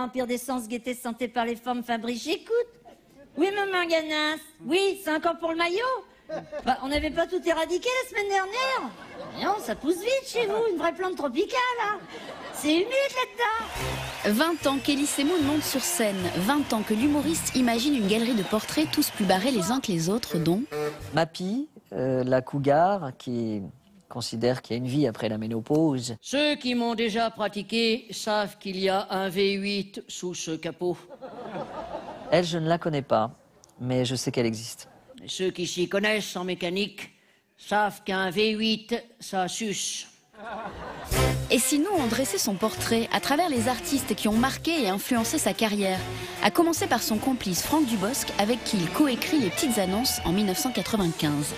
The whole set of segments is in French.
Empire des sens, gaieté, santé par les formes, fabrique, j'écoute. Oui, maman Ganas. Oui, 5 ans pour le maillot. Bah, on n'avait pas tout éradiqué la semaine dernière. Non, ça pousse vite chez vous, une vraie plante tropicale, là. C'est humide là-dedans. 20 ans qu'Elie Semoun monte sur scène. 20 ans que l'humoriste imagine une galerie de portraits tous plus barrés les uns que les autres, dont... Mappy, la cougar, qui considère qu'il y a une vie après la ménopause. Ceux qui m'ont déjà pratiqué savent qu'il y a un V8 sous ce capot. Elle, je ne la connais pas, mais je sais qu'elle existe. Et ceux qui s'y connaissent en mécanique savent qu'un V8, ça suce. Et si nous, on dressait son portrait à travers les artistes qui ont marqué et influencé sa carrière, à commencer par son complice Franck Dubosc, avec qui il coécrit Les Petites Annonces en 1995.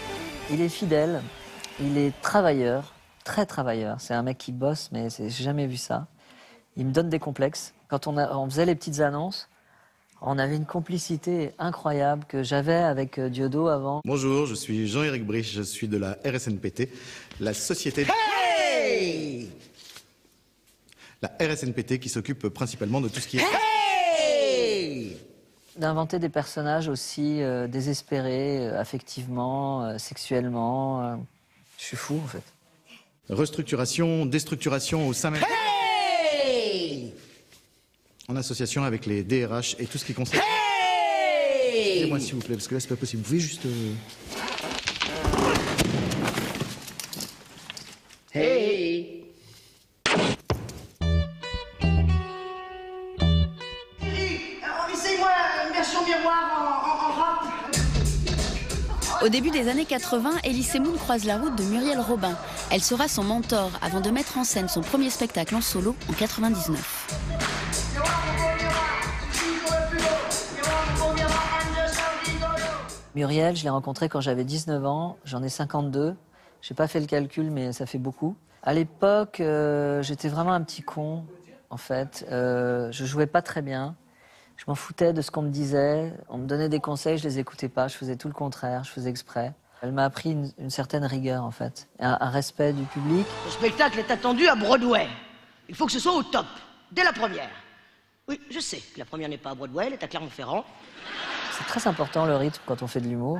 Il est fidèle, il est travailleur, très travailleur. C'est un mec qui bosse, mais j'ai jamais vu ça. Il me donne des complexes. Quand on faisait Les Petites Annonces, on avait une complicité incroyable que j'avais avec Diodo avant. Bonjour, je suis Jean-Éric Brich, je suis de la RSNPT, la société... Hey, la RSNPT qui s'occupe principalement de tout ce qui est... Hey, d'inventer des personnages aussi désespérés, affectivement, sexuellement. Je suis fou, en fait. Restructuration, déstructuration au sein même... Hey, en association avec les DRH et tout ce qui concerne... Hey, aidez-moi s'il vous plaît, parce que là c'est pas possible. Vous pouvez juste... Hey. Essaye-moi une version miroir en rap. Au début des années 80, Elie Semoun croise la route de Muriel Robin. Elle sera son mentor avant de mettre en scène son premier spectacle en solo en 99. Muriel, je l'ai rencontrée quand j'avais 19 ans, j'en ai 52. Je n'ai pas fait le calcul, mais ça fait beaucoup. À l'époque, j'étais vraiment un petit con, en fait. Je jouais pas très bien. Je m'en foutais de ce qu'on me disait. On me donnait des conseils, je les écoutais pas. Je faisais tout le contraire, je faisais exprès. Elle m'a appris une certaine rigueur, en fait. Un respect du public. Le spectacle est attendu à Broadway. Il faut que ce soit au top, dès la première. Oui, je sais que la première n'est pas à Broadway, elle est à Clermont-Ferrand. C'est très important, le rythme, quand on fait de l'humour.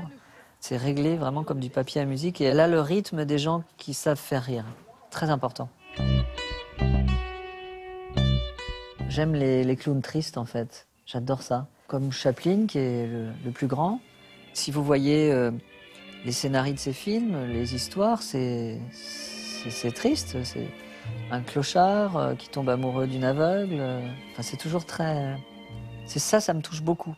C'est réglé vraiment comme du papier à musique. Et elle a le rythme des gens qui savent faire rire. Très important. J'aime les clowns tristes, en fait. J'adore ça. Comme Chaplin, qui est le plus grand. Si vous voyez les scénarios de ses films, les histoires, c'est triste. C'est un clochard qui tombe amoureux d'une aveugle. Enfin, c'est toujours très... C'est ça, ça me touche beaucoup.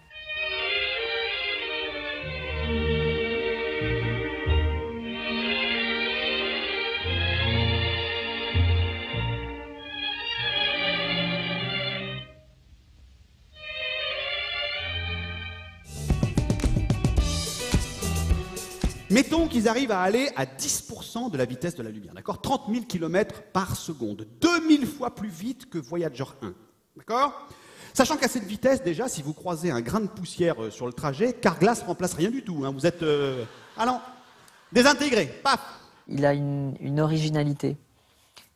Mettons qu'ils arrivent à aller à 10% de la vitesse de la lumière, d'accord ? 30 000 km par seconde, 2000 fois plus vite que Voyager 1, d'accord ? Sachant qu'à cette vitesse, déjà, si vous croisez un grain de poussière sur le trajet, Carglass remplace rien du tout, hein, vous êtes... Ah non, désintégré, paf ! Il a une originalité,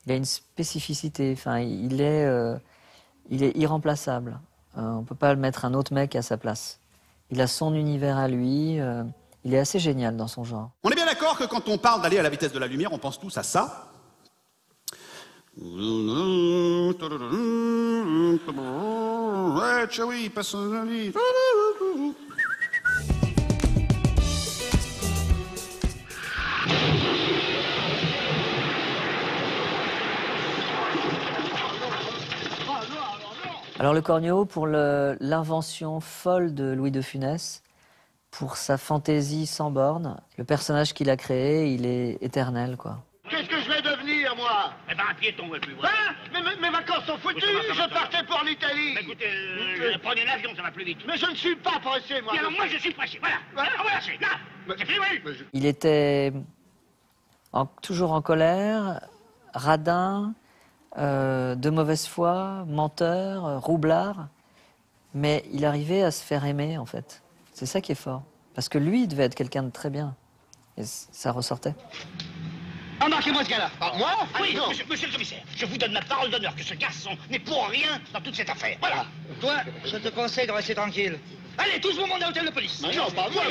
il a une spécificité, enfin, il est irremplaçable. On ne peut pas mettre un autre mec à sa place. Il a son univers à lui... Il est assez génial dans son genre. On est bien d'accord que quand on parle d'aller à la vitesse de la lumière, on pense tous à ça. Alors le corneau, pour l'invention folle de Louis de Funès, pour sa fantaisie sans borne, le personnage qu'il a créé, il est éternel, quoi. Qu'est-ce que je vais devenir, moi? Eh ben, un piéton, ouais, plus voilà. Hein? Mais mes vacances sont foutues, je partais pour l'Italie. Écoutez, prenez l'avion, ça va plus vite. Mais je ne suis pas pressé, moi. Et alors, moi, je suis pressé, voilà. Alors, voilà, c'est là. C'est fini, oui. Il était toujours en colère, radin, de mauvaise foi, menteur, roublard, mais il arrivait à se faire aimer, en fait. C'est ça qui est fort. Parce que lui, il devait être quelqu'un de très bien. Et ça ressortait. Embarquez-moi ce gars-là. Moi Oui, non. monsieur le commissaire, je vous donne ma parole d'honneur que ce garçon n'est pour rien dans toute cette affaire. Voilà. Toi, je te conseille de rester tranquille. Allez, tous vous monter à l'hôtel de police. Non, pas moi.